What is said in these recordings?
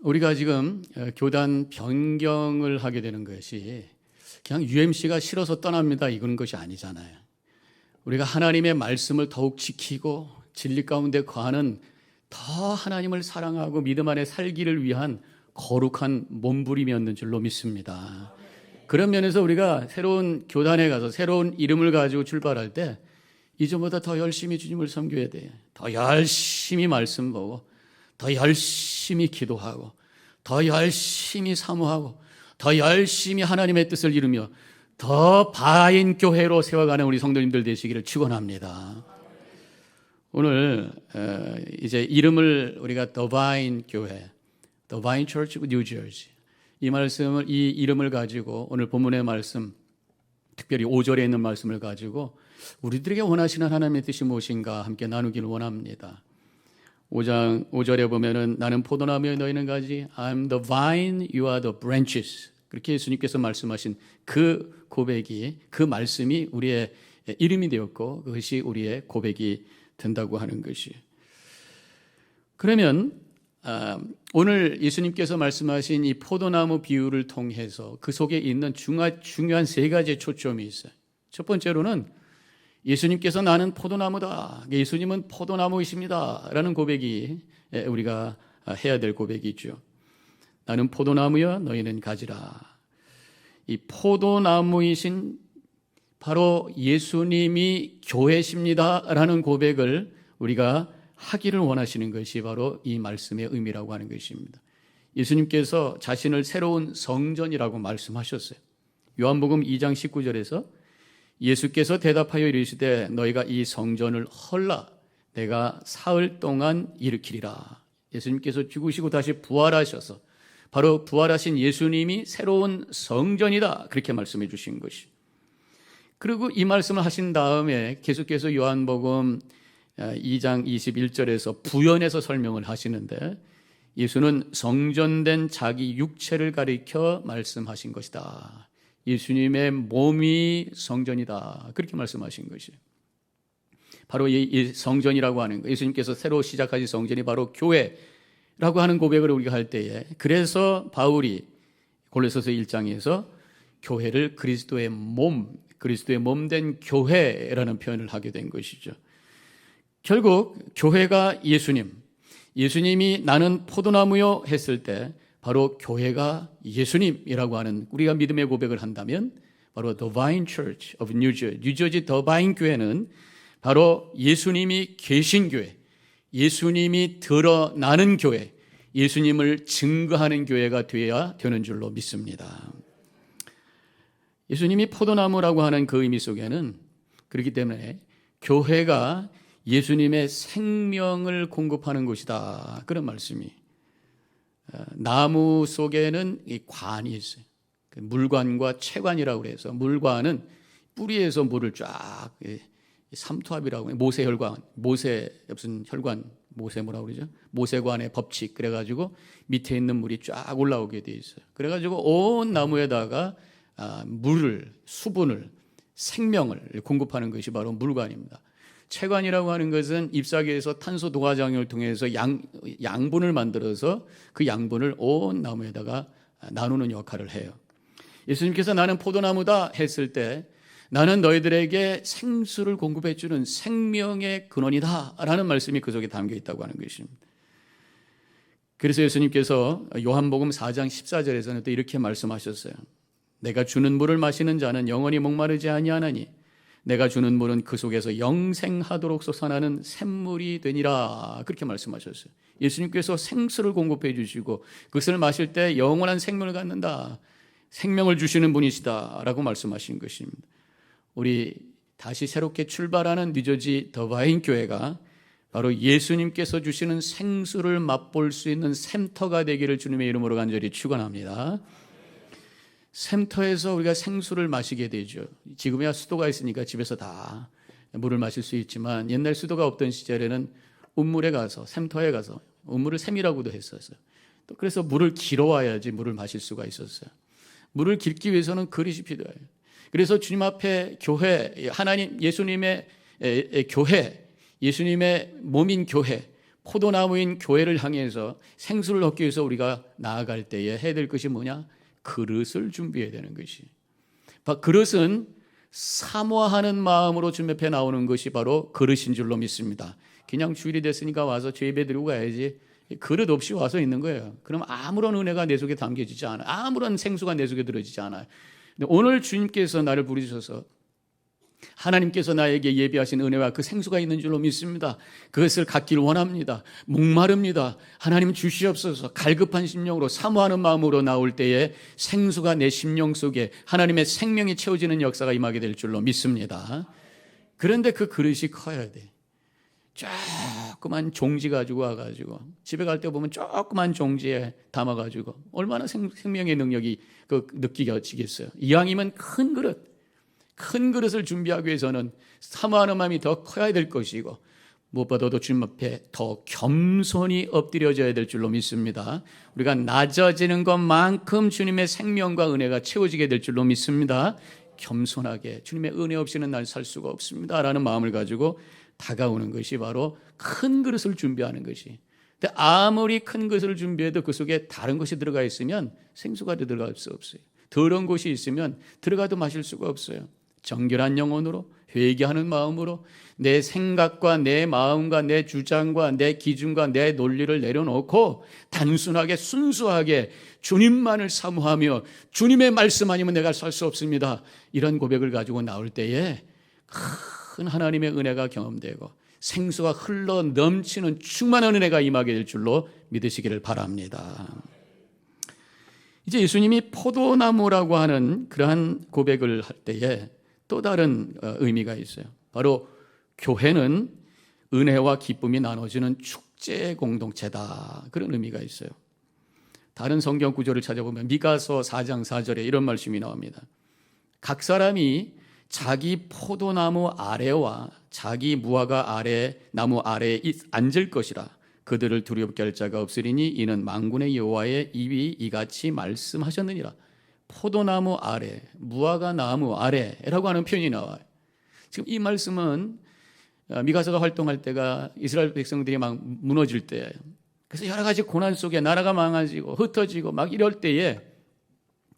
우리가 지금 교단 변경을 하게 되는 것이 그냥 UMC가 싫어서 떠납니다. 이런 것이 아니잖아요. 우리가 하나님의 말씀을 더욱 지키고 진리 가운데 거하는 더 하나님을 사랑하고 믿음 안에 살기를 위한 거룩한 몸부림이었는 줄로 믿습니다. 그런 면에서 우리가 새로운 교단에 가서 새로운 이름을 가지고 출발할 때 이전보다 더 열심히 주님을 섬겨야 돼요. 더 열심히 말씀 보고 더 열심히 기도하고 더 열심히 사모하고 더 열심히 하나님의 뜻을 이루며 더 바인 교회로 세워가는 우리 성도님들 되시기를 축원합니다. 오늘 이제 이름을 우리가 The Vine 교회, The Vine Church of New Jersey, 이 이름을 가지고 오늘 본문의 말씀, 특별히 5절에 있는 말씀을 가지고 우리들에게 원하시는 하나님의 뜻이 무엇인가 함께 나누기를 원합니다. 5장 5절에 보면은 나는 포도나무에 너희는 가지, I'm the vine, you are the branches. 그렇게 예수님께서 말씀하신 그 고백이, 그 말씀이 우리의 이름이 되었고 그것이 우리의 고백이 된다고 하는 것이. 그러면 오늘 예수님께서 말씀하신 이 포도나무 비유를 통해서 그 속에 있는 중요한 세 가지의 초점이 있어요. 첫 번째로는 예수님께서 나는 포도나무다. 예수님은 포도나무이십니다. 라는 고백이 우리가 해야 될 고백이죠. 나는 포도나무여 너희는 가지라. 이 포도나무이신 바로 예수님이 교회십니다. 라는 고백을 우리가 하기를 원하시는 것이 바로 이 말씀의 의미라고 하는 것입니다. 예수님께서 자신을 새로운 성전이라고 말씀하셨어요. 요한복음 2장 19절에서 예수께서 대답하여 이르시되 너희가 이 성전을 헐라 내가 사흘 동안 일으키리라. 예수님께서 죽으시고 다시 부활하셔서 바로 부활하신 예수님이 새로운 성전이다. 그렇게 말씀해 주신 것이. 그리고 이 말씀을 하신 다음에 계속해서 요한복음 2장 21절에서 부연해서 설명을 하시는데 예수는 성전된 자기 육체를 가리켜 말씀하신 것이다. 예수님의 몸이 성전이다. 그렇게 말씀하신 것이에요. 바로 이 성전이라고 하는 거, 예수님께서 새로 시작하신 성전이 바로 교회라고 하는 고백을 우리가 할 때에 그래서 바울이 골로새서 1장에서 교회를 그리스도의 몸 된 교회라는 표현을 하게 된 것이죠. 결국 교회가 예수님이 나는 포도나무요 했을 때 바로 교회가 예수님이라고 하는 우리가 믿음의 고백을 한다면 바로 The Vine Church of New Jersey, 뉴저지 더 바인 교회는 바로 예수님이 계신 교회, 예수님이 드러나는 교회, 예수님을 증거하는 교회가 되어야 되는 줄로 믿습니다. 예수님이 포도나무라고 하는 그 의미 속에는 그렇기 때문에 교회가 예수님의 생명을 공급하는 곳이다. 그런 말씀이. 나무 속에는 이 관이 있어요. 물관과 채관이라고 그래서 물관은 뿌리에서 물을 쫙 삼투압이라고 해요. 모세혈관, 무슨 혈관, 뭐라고 그러죠? 모세관의 법칙 그래가지고 밑에 있는 물이 쫙 올라오게 돼 있어요. 그래가지고 온 나무에다가 물을, 수분을, 생명을 공급하는 것이 바로 물관입니다. 채관이라고 하는 것은 잎사귀에서 탄소 동화작용을 통해서 양분을 만들어서 그 양분을 온 나무에다가 나누는 역할을 해요. 예수님께서 나는 포도나무다 했을 때 나는 너희들에게 생수를 공급해 주는 생명의 근원이다 라는 말씀이 그 속에 담겨 있다고 하는 것입니다. 그래서 예수님께서 요한복음 4장 14절에서는 또 이렇게 말씀하셨어요. 내가 주는 물을 마시는 자는 영원히 목마르지 아니하나니 내가 주는 물은 그 속에서 영생하도록 솟아나는 샘물이 되니라. 그렇게 말씀하셨어요. 예수님께서 생수를 공급해 주시고 그것을 마실 때 영원한 생명을 갖는다. 생명을 주시는 분이시다 라고 말씀하신 것입니다. 우리 다시 새롭게 출발하는 뉴저지 더 바인 교회가 바로 예수님께서 주시는 생수를 맛볼 수 있는 샘터가 되기를 주님의 이름으로 간절히 축원합니다. 샘터에서 우리가 생수를 마시게 되죠. 지금이야 수도가 있으니까 집에서 다 물을 마실 수 있지만 옛날 수도가 없던 시절에는 운물에 가서 샘터에 가서 운물을 샘이라고도 했었어요. 또 그래서 물을 길어와야지 물을 마실 수가 있었어요. 물을 길기 위해서는 그릇이 필요해요. 그래서 주님 앞에 교회, 하나님 예수님의 교회, 예수님의 몸인 교회, 포도나무인 교회를 향해서 생수를 얻기 위해서 우리가 나아갈 때에 해야 될 것이 뭐냐? 그릇을 준비해야 되는 것이. 그릇은 사모하는 마음으로 준비해 나오는 것이 바로 그릇인 줄로 믿습니다. 그냥 주일이 됐으니까 와서 예배 드리고 가야지, 그릇 없이 와서 있는 거예요. 그럼 아무런 은혜가 내 속에 담겨지지 않아요. 아무런 생수가 내 속에 들어지지 않아요. 근데 오늘 주님께서 나를 부르셔서 하나님께서 나에게 예비하신 은혜와 그 생수가 있는 줄로 믿습니다. 그것을 갖길 원합니다. 목마릅니다. 하나님 주시옵소서. 갈급한 심령으로 사모하는 마음으로 나올 때에 생수가 내 심령 속에 하나님의 생명이 채워지는 역사가 임하게 될 줄로 믿습니다. 그런데 그 그릇이 커야 돼. 조그만 종지 가지고 와가지고 집에 갈 때 보면 조그만 종지에 담아가지고 얼마나 생명의 능력이 느끼겠어요. 이왕이면 큰 그릇을 준비하기 위해서는 사모하는 마음이 더 커야 될 것이고 무엇보다도 주님 앞에 더 겸손히 엎드려져야 될 줄로 믿습니다. 우리가 낮아지는 것만큼 주님의 생명과 은혜가 채워지게 될 줄로 믿습니다. 겸손하게 주님의 은혜 없이는 날 살 수가 없습니다 라는 마음을 가지고 다가오는 것이 바로 큰 그릇을 준비하는 것이. 근데 아무리 큰 그릇을 준비해도 그 속에 다른 것이 들어가 있으면 생수가 들어갈 수 없어요. 더러운 것이 있으면 들어가도 마실 수가 없어요. 정결한 영혼으로 회개하는 마음으로 내 생각과 내 마음과 내 주장과 내 기준과 내 논리를 내려놓고 단순하게 순수하게 주님만을 사모하며 주님의 말씀 아니면 내가 살 수 없습니다. 이런 고백을 가지고 나올 때에 큰 하나님의 은혜가 경험되고 생수가 흘러 넘치는 충만한 은혜가 임하게 될 줄로 믿으시기를 바랍니다. 이제 예수님이 포도나무라고 하는 그러한 고백을 할 때에 또 다른 의미가 있어요. 바로 교회는 은혜와 기쁨이 나눠지는 축제 공동체다. 그런 의미가 있어요. 다른 성경 구절을 찾아보면 미가서 4장 4절에 이런 말씀이 나옵니다. 각 사람이 자기 포도나무 아래와 자기 무화과 아래 나무 아래에 앉을 것이라. 그들을 두렵게 할 자가 없으리니 이는 만군의 여호와의 입이 이같이 말씀하셨느니라. 포도나무 아래, 무화과 나무 아래라고 하는 표현이 나와요. 지금 이 말씀은 미가서가 활동할 때가 이스라엘 백성들이 막 무너질 때예요. 그래서 여러 가지 고난 속에 나라가 망가지고 흩어지고 막 이럴 때에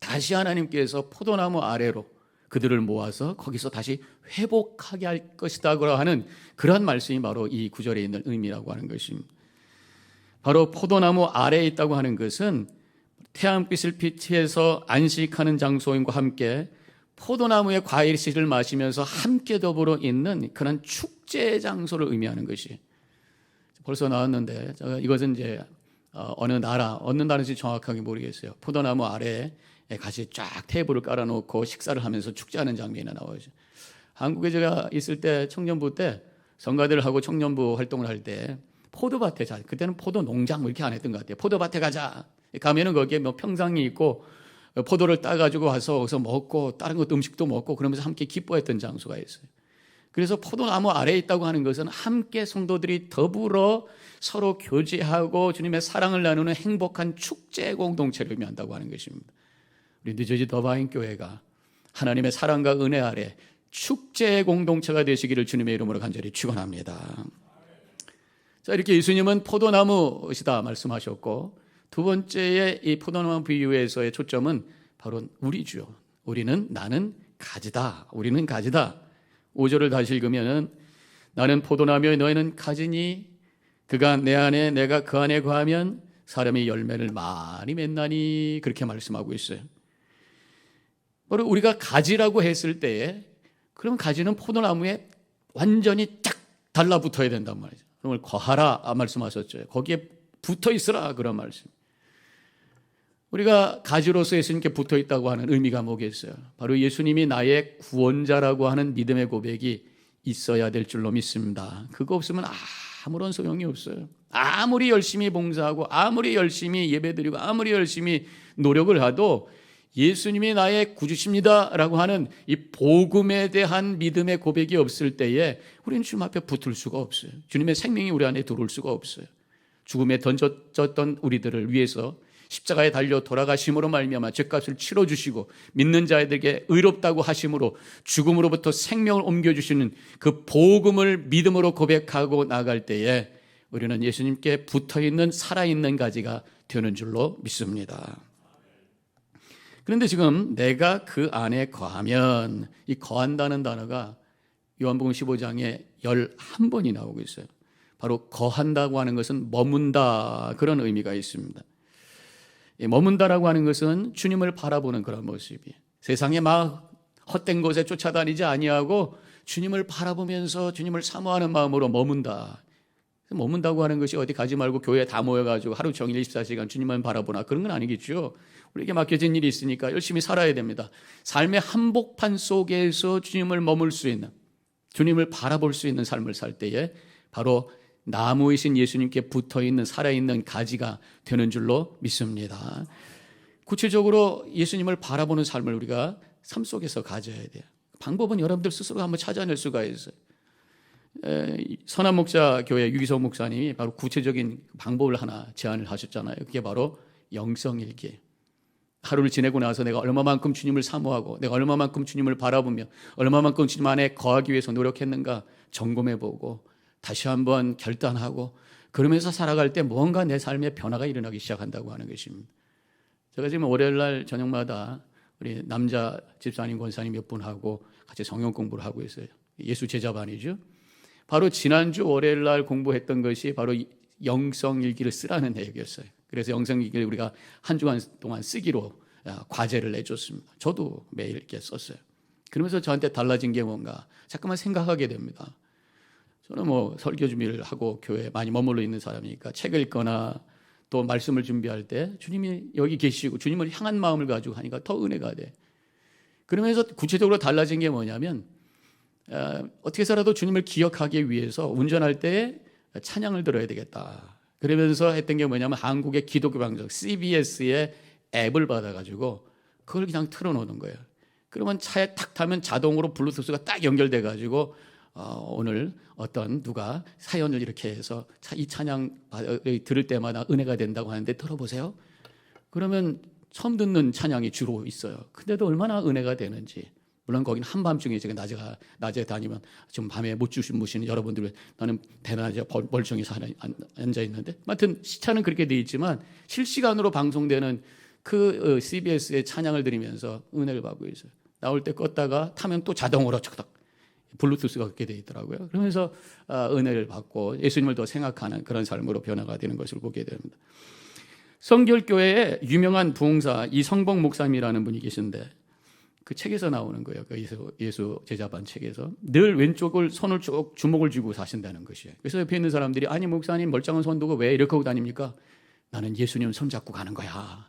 다시 하나님께서 포도나무 아래로 그들을 모아서 거기서 다시 회복하게 할 것이다고 하는 그런 말씀이 바로 이 구절에 있는 의미라고 하는 것입니다. 바로 포도나무 아래에 있다고 하는 것은 태양빛을 피해서 안식하는 장소인과 함께 포도나무의 과일씨를 마시면서 함께 더불어 있는 그런 축제 장소를 의미하는 것이 벌써 나왔는데 이것은 이제 어느 나라인지 정확하게 모르겠어요. 포도나무 아래에 같이 쫙 테이블을 깔아놓고 식사를 하면서 축제하는 장면이 나와요. 한국에 제가 있을 때 청년부 때 성가들하고 청년부 활동을 할 때 포도밭에 그때는 포도 농장 이렇게 안 했던 것 같아요. 포도밭에 가자. 가면은 거기에 뭐 평상이 있고 포도를 따가지고 와서 거기서 먹고 다른 것 음식도 먹고 그러면서 함께 기뻐했던 장소가 있어요. 그래서 포도나무 아래에 있다고 하는 것은 함께 성도들이 더불어 서로 교제하고 주님의 사랑을 나누는 행복한 축제 공동체를 의미한다고 하는 것입니다. 우리 뉴저지 더바인 교회가 하나님의 사랑과 은혜 아래 축제 공동체가 되시기를 주님의 이름으로 간절히 축원합니다. 자, 이렇게 예수님은 포도나무시다 말씀하셨고 두 번째의 이 포도나무 비유에서의 초점은 바로 우리죠. 나는 가지다. 우리는 가지다. 5절을 다시 읽으면은 나는 포도나무여 너희는 가지니 그가 내 안에 내가 그 안에 거하면 사람이 열매를 많이 맺나니 그렇게 말씀하고 있어요. 바로 우리가 가지라고 했을 때에 그러면 가지는 포도나무에 완전히 쫙 달라붙어야 된단 말이죠. 그걸 거하라 말씀하셨죠. 거기에 붙어 있으라 그런 말씀. 우리가 가지로서 예수님께 붙어 있다고 하는 의미가 뭐겠어요? 바로 예수님이 나의 구원자라고 하는 믿음의 고백이 있어야 될 줄로 믿습니다. 그거 없으면 아무런 소용이 없어요. 아무리 열심히 봉사하고 아무리 열심히 예배드리고 아무리 열심히 노력을 해도 예수님이 나의 구주십니다라고 하는 이 복음에 대한 믿음의 고백이 없을 때에 우리는 주님 앞에 붙을 수가 없어요. 주님의 생명이 우리 안에 들어올 수가 없어요. 죽음에 던져졌던 우리들을 위해서 십자가에 달려 돌아가심으로 말미암아 죄값을 치러주시고 믿는 자들에게 의롭다고 하심으로 죽음으로부터 생명을 옮겨주시는 그 복음을 믿음으로 고백하고 나갈 때에 우리는 예수님께 붙어있는 살아있는 가지가 되는 줄로 믿습니다. 그런데 지금 내가 그 안에 거하면, 이 거한다는 단어가 요한복음 15장에 11번이 나오고 있어요. 바로 거한다고 하는 것은 머문다, 그런 의미가 있습니다. 머문다라고 하는 것은 주님을 바라보는 그런 모습이에요. 세상에 막 헛된 곳에 쫓아다니지 아니하고 주님을 바라보면서 주님을 사모하는 마음으로 머문다. 머문다고 하는 것이 어디 가지 말고 교회에 다 모여가지고 하루 종일 24시간 주님만 바라보나, 그런 건 아니겠죠. 우리에게 맡겨진 일이 있으니까 열심히 살아야 됩니다. 삶의 한복판 속에서 주님을 머물 수 있는, 주님을 바라볼 수 있는 삶을 살 때에 바로 나무이신 예수님께 붙어있는 살아있는 가지가 되는 줄로 믿습니다. 구체적으로 예수님을 바라보는 삶을 우리가 삶 속에서 가져야 돼요. 방법은 여러분들 스스로 한번 찾아낼 수가 있어요. 선한목자 교회 유기성 목사님이 바로 구체적인 방법을 하나 제안을 하셨잖아요. 그게 바로 영성일기. 하루를 지내고 나서 내가 얼마만큼 주님을 사모하고 내가 얼마만큼 주님을 바라보며 얼마만큼 주님 안에 거하기 위해서 노력했는가 점검해보고 다시 한번 결단하고 그러면서 살아갈 때 뭔가 내 삶에 변화가 일어나기 시작한다고 하는 것입니다. 제가 지금 월요일날 저녁마다 우리 남자 집사님, 권사님 몇 분하고 같이 성경 공부를 하고 있어요. 예수 제자반이죠. 바로 지난주 월요일날 공부했던 것이 바로 영성일기를 쓰라는 내용이었어요. 그래서 영성일기를 우리가 한 주간 동안 쓰기로 과제를 내줬습니다. 저도 매일 이렇게 썼어요. 그러면서 저한테 달라진 게 뭔가 자꾸만 생각하게 됩니다. 저는 뭐 설교 준비를 하고 교회에 많이 머물러 있는 사람이니까 책을 읽거나 또 말씀을 준비할 때 주님이 여기 계시고 주님을 향한 마음을 가지고 하니까 더 은혜가 돼. 그러면서 구체적으로 달라진 게 뭐냐면 어떻게 살아도 주님을 기억하기 위해서 운전할 때 찬양을 들어야 되겠다. 그러면서 했던 게 뭐냐면 한국의 기독교 방송 CBS의 앱을 받아가지고 그걸 그냥 틀어놓는 거예요. 그러면 차에 탁 타면 자동으로 블루투스가 딱 연결돼가지고 오늘 어떤 누가 사연을 이렇게 해서 이 찬양 들을 때마다 은혜가 된다고 하는데 들어보세요. 그러면 처음 듣는 찬양이 주로 있어요. 근데도 얼마나 은혜가 되는지. 물론 거기는 한밤중에 제가 낮에 다니면 지금 밤에 못 주무시는 여러분들, 나는 대낮에 멀쩡해서 앉아 있는데, 아무튼 시차는 그렇게 돼 있지만 실시간으로 방송되는 그 CBS의 찬양을 들으면서 은혜를 받고 있어요. 나올 때 껐다가 타면 또 자동으로 척딱 블루투스가 그렇게 돼 있더라고요. 그러면서 은혜를 받고 예수님을 더 생각하는 그런 삶으로 변화가 되는 것을 보게 됩니다. 성결교회에 유명한 부흥사 이성복 목사님이라는 분이 계신데 그 책에서 나오는 거예요. 그 예수 제자반 책에서 늘 왼쪽을 손을 쭉 주먹을 쥐고 사신다는 것이에요. 그래서 옆에 있는 사람들이 아니 목사님 멀쩡한 손 두고 왜 이렇게 하고 다닙니까? 나는 예수님 손 잡고 가는 거야.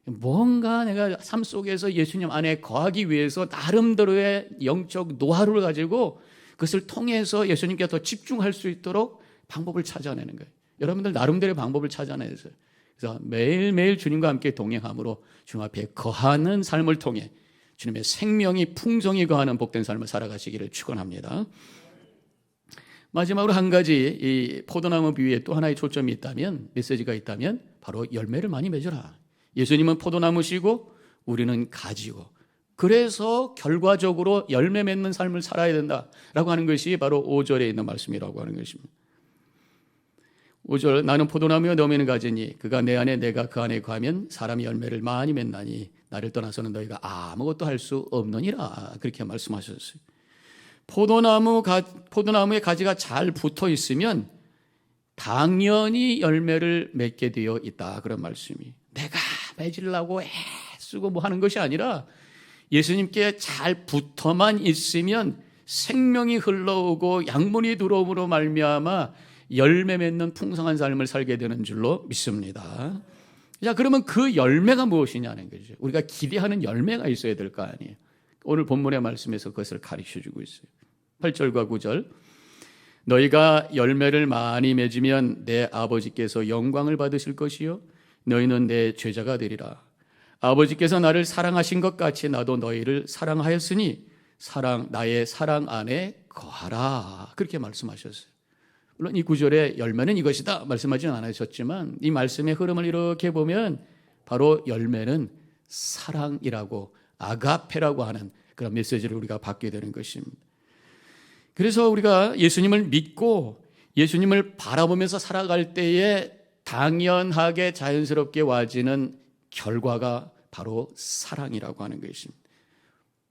뭔가 내가 삶 속에서 예수님 안에 거하기 위해서 나름대로의 영적 노하우를 가지고 그것을 통해서 예수님께 더 집중할 수 있도록 방법을 찾아내는 거예요. 여러분들 나름대로의 방법을 찾아내세요. 그래서 매일매일 주님과 함께 동행함으로 주님 앞에 거하는 삶을 통해 주님의 생명이 풍성히 거하는 복된 삶을 살아가시기를 축원합니다. 마지막으로 한 가지 이 포도나무 비유에 또 하나의 초점이 있다면, 메시지가 있다면 바로 열매를 많이 맺어라. 예수님은 포도나무시고 우리는 가지고, 그래서 결과적으로 열매 맺는 삶을 살아야 된다라고 하는 것이 바로 5절에 있는 말씀이라고 하는 것입니다. 5절 나는 포도나무여 너희는 가지니 그가 내 안에 내가 그 안에 거하면 사람이 열매를 많이 맺나니 나를 떠나서는 너희가 아무것도 할 수 없느니라, 그렇게 말씀하셨어요. 포도나무의 가지가 잘 붙어 있으면 당연히 열매를 맺게 되어 있다, 그런 말씀이. 내가 맺으려고 애쓰고 뭐 하는 것이 아니라 예수님께 잘 붙어만 있으면 생명이 흘러오고 양분이 들어옴으로 말미암아 열매 맺는 풍성한 삶을 살게 되는 줄로 믿습니다. 자, 그러면 그 열매가 무엇이냐는 거죠. 우리가 기대하는 열매가 있어야 될 거 아니에요. 오늘 본문의 말씀에서 그것을 가르쳐주고 있어요. 8절과 9절 너희가 열매를 많이 맺으면 내 아버지께서 영광을 받으실 것이요 너희는 내 제자가 되리라. 아버지께서 나를 사랑하신 것 같이 나도 너희를 사랑하였으니 나의 사랑 안에 거하라, 그렇게 말씀하셨어요. 물론 이 구절의 열매는 이것이다 말씀하지는 않으셨지만 이 말씀의 흐름을 이렇게 보면 바로 열매는 사랑이라고, 아가페라고 하는 그런 메시지를 우리가 받게 되는 것입니다. 그래서 우리가 예수님을 믿고 예수님을 바라보면서 살아갈 때에 당연하게 자연스럽게 와지는 결과가 바로 사랑이라고 하는 것입니다.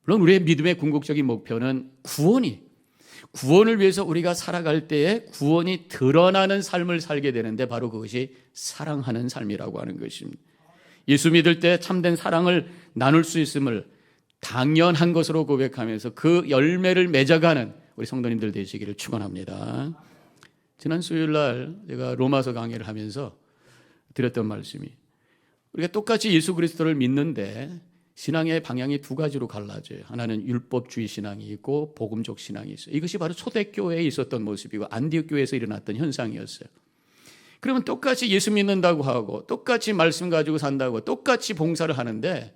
물론 우리의 믿음의 궁극적인 목표는 구원을 위해서 우리가 살아갈 때에 구원이 드러나는 삶을 살게 되는데 바로 그것이 사랑하는 삶이라고 하는 것입니다. 예수 믿을 때 참된 사랑을 나눌 수 있음을 당연한 것으로 고백하면서 그 열매를 맺어가는 우리 성도님들 되시기를 축원합니다. 지난 수요일 날 제가 로마서 강의를 하면서 드렸던 말씀이, 우리가 똑같이 예수 그리스도를 믿는데 신앙의 방향이 두 가지로 갈라져요. 하나는 율법주의 신앙이 있고 복음적 신앙이 있어요. 이것이 바로 초대교회에 있었던 모습이고 안디옥 교회에서 일어났던 현상이었어요. 그러면 똑같이 예수 믿는다고 하고 똑같이 말씀 가지고 산다고 똑같이 봉사를 하는데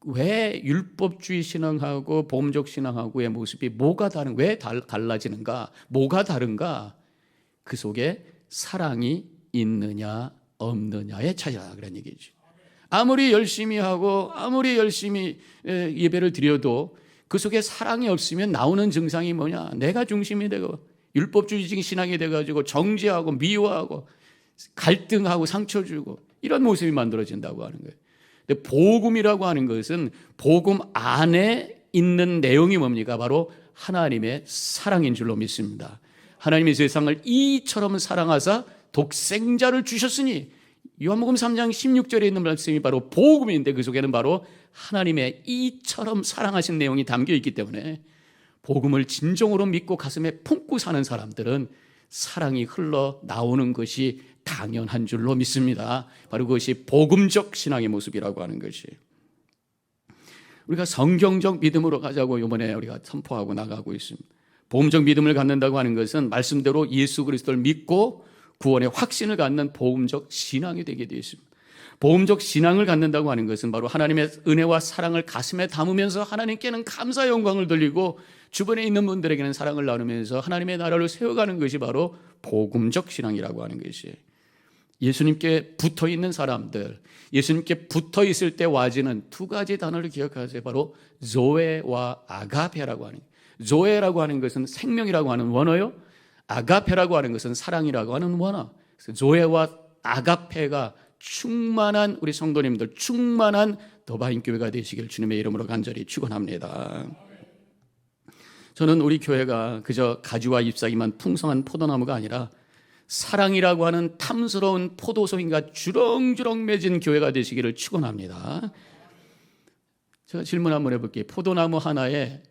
왜 율법주의 신앙하고 복음적 신앙하고의 모습이 뭐가 다른, 왜 갈라지는가, 뭐가 다른가? 그 속에 사랑이 있느냐 없느냐의 차이다, 그런 얘기죠. 아무리 열심히 하고 아무리 열심히 예배를 드려도 그 속에 사랑이 없으면 나오는 증상이 뭐냐? 내가 중심이 되고 율법주의적인 신앙이 돼가지고 정죄하고 미워하고 갈등하고 상처 주고 이런 모습이 만들어진다고 하는 거예요. 근데 복음이라고 하는 것은 복음 안에 있는 내용이 뭡니까? 바로 하나님의 사랑인 줄로 믿습니다. 하나님이 세상을 이처럼 사랑하사 독생자를 주셨으니, 요한복음 3장 16절에 있는 말씀이 바로 복음인데 그 속에는 바로 하나님의 이처럼 사랑하신 내용이 담겨 있기 때문에 복음을 진정으로 믿고 가슴에 품고 사는 사람들은 사랑이 흘러나오는 것이 당연한 줄로 믿습니다. 바로 그것이 복음적 신앙의 모습이라고 하는 것이, 우리가 성경적 믿음으로 가자고 이번에 우리가 선포하고 나가고 있습니다. 복음적 믿음을 갖는다고 하는 것은 말씀대로 예수 그리스도를 믿고 구원의 확신을 갖는 복음적 신앙이 되게 되어 있습니다. 복음적 신앙을 갖는다고 하는 것은 바로 하나님의 은혜와 사랑을 가슴에 담으면서 하나님께는 감사 영광을 돌리고 주변에 있는 분들에게는 사랑을 나누면서 하나님의 나라를 세워가는 것이 바로 복음적 신앙이라고 하는 것이에요. 예수님께 붙어 있는 사람들, 예수님께 붙어 있을 때 와지는 두 가지 단어를 기억하세요. 바로 조에와 아가페라고 하는, 조에라고 하는 것은 생명이라고 하는 원어요. 아가페라고 하는 것은 사랑이라고 하는 원어. 그래서 조에와 아가페가 충만한 우리 성도님들, 충만한 더바인 교회가 되시길 주님의 이름으로 간절히 축원합니다. 저는 우리 교회가 그저 가지와 잎사귀만 풍성한 포도나무가 아니라 사랑이라고 하는 탐스러운 포도송이가 주렁주렁 맺은 교회가 되시기를 축원합니다. 제가 질문 한번 해볼게요. 포도나무 하나에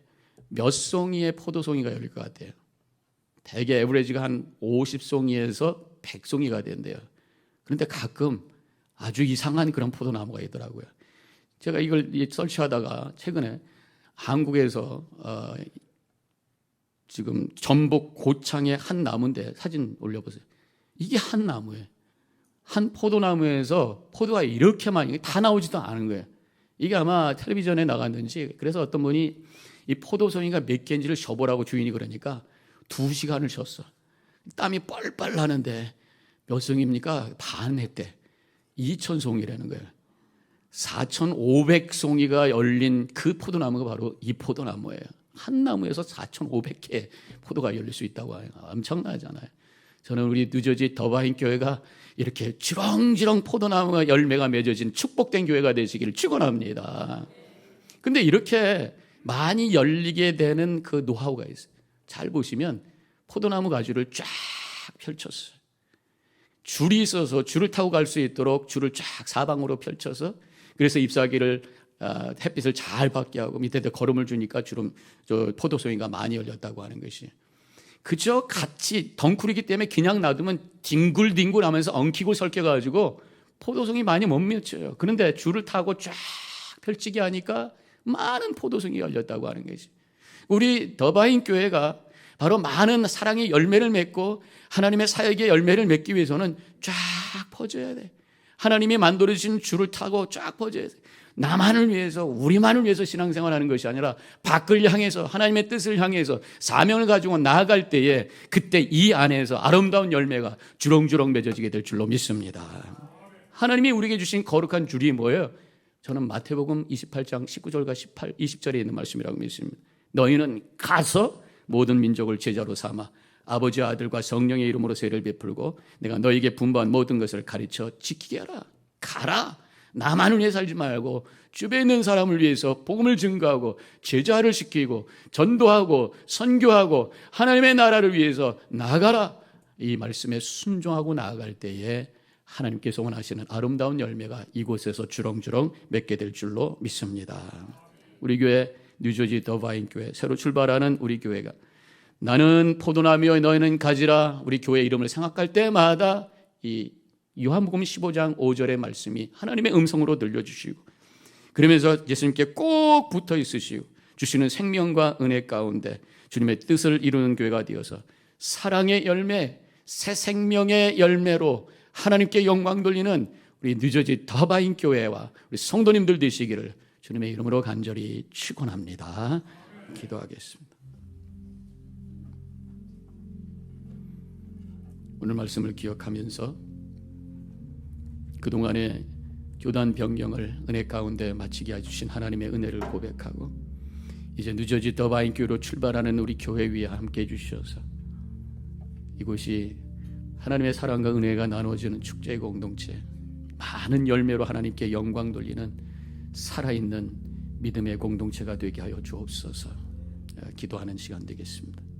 몇 송이의 포도송이가 열릴 것 같아요? 대개 에버리지가 한 50송이에서 100송이가 된대요. 그런데 가끔 아주 이상한 그런 포도나무가 있더라고요. 제가 이걸 설치하다가 최근에 한국에서 지금 전북 고창의 한 나무인데 사진 올려보세요. 이게 한 나무예요. 한 포도나무에서 포도가 이렇게 많이 다 나오지도 않은 거예요. 이게 아마 텔레비전에 나갔는지, 그래서 어떤 분이 이 포도송이가 몇 개인지를 쉬어보라고 주인이 그러니까 2시간을 쉬었어. 땀이 뻘뻘 나는데 몇 송입니까? 반 했대. 2000송이라는 거예요. 4500송이가 열린 그 포도나무가 바로 이 포도나무예요. 한 나무에서 4500개의 포도가 열릴 수 있다고 해요. 엄청나잖아요. 저는 우리 뉴저지 더바인 교회가 이렇게 주렁주렁 포도나무가 열매가 맺어진 축복된 교회가 되시기를 축원합니다. 근데 이렇게 많이 열리게 되는 그 노하우가 있어요. 잘 보시면 포도나무 가지를 쫙 펼쳤어요. 줄이 있어서 줄을 타고 갈 수 있도록 줄을 쫙 사방으로 펼쳐서, 그래서 잎사귀를 햇빛을 잘 받게 하고 밑에다 거름을 주니까 주름 포도송이가 많이 열렸다고 하는 것이, 그저 같이 덩쿨이기 때문에 그냥 놔두면 뒹굴뒹굴 하면서 엉키고 설켜가지고 포도송이 많이 못 맺혀요. 그런데 줄을 타고 쫙 펼치게 하니까 많은 포도송이 열렸다고 하는 것이, 우리 더바인 교회가 바로 많은 사랑의 열매를 맺고 하나님의 사역의 열매를 맺기 위해서는 쫙 퍼져야 돼. 하나님이 만들어주신 줄을 타고 쫙 퍼져야 돼. 나만을 위해서, 우리만을 위해서 신앙생활하는 것이 아니라 밖을 향해서 하나님의 뜻을 향해서 사명을 가지고 나아갈 때에 그때 이 안에서 아름다운 열매가 주렁주렁 맺어지게 될 줄로 믿습니다. 하나님이 우리에게 주신 거룩한 줄이 뭐예요? 저는 마태복음 28장 19절과 20절에 있는 말씀이라고 믿습니다. 너희는 가서 모든 민족을 제자로 삼아 아버지, 아들과 성령의 이름으로 세례를 베풀고 내가 너에게 분부한 모든 것을 가르쳐 지키게 하라. 가라. 나만을 위해 살지 말고 주변에 있는 사람을 위해서 복음을 증거하고 제자를 시키고 전도하고 선교하고 하나님의 나라를 위해서 나아가라. 이 말씀에 순종하고 나아갈 때에 하나님께서 원하시는 아름다운 열매가 이곳에서 주렁주렁 맺게 될 줄로 믿습니다. 우리 교회 뉴저지 더바인 교회 새로 출발하는 우리 교회가 나는 포도나무여 너희는 가지라. 우리 교회 이름을 생각할 때마다 이 요한복음 15장 5절의 말씀이 하나님의 음성으로 들려주시고 그러면서 예수님께 꼭 붙어 있으시고 주시는 생명과 은혜 가운데 주님의 뜻을 이루는 교회가 되어서 사랑의 열매, 새 생명의 열매로 하나님께 영광 돌리는 우리 뉴저지 더바인 교회와 우리 성도님들 되시기를 주님의 이름으로 간절히 축원합니다. 기도하겠습니다. 오늘 말씀을 기억하면서 그동안의 교단 변경을 은혜 가운데 마치게 해주신 하나님의 은혜를 고백하고 이제 뉴저지 더바인 교회로 출발하는 우리 교회 위에 함께 해주셔서 이곳이 하나님의 사랑과 은혜가 나누어지는 축제의 공동체, 많은 열매로 하나님께 영광 돌리는 살아있는 믿음의 공동체가 되게 하여 주옵소서. 기도하는 시간 되겠습니다.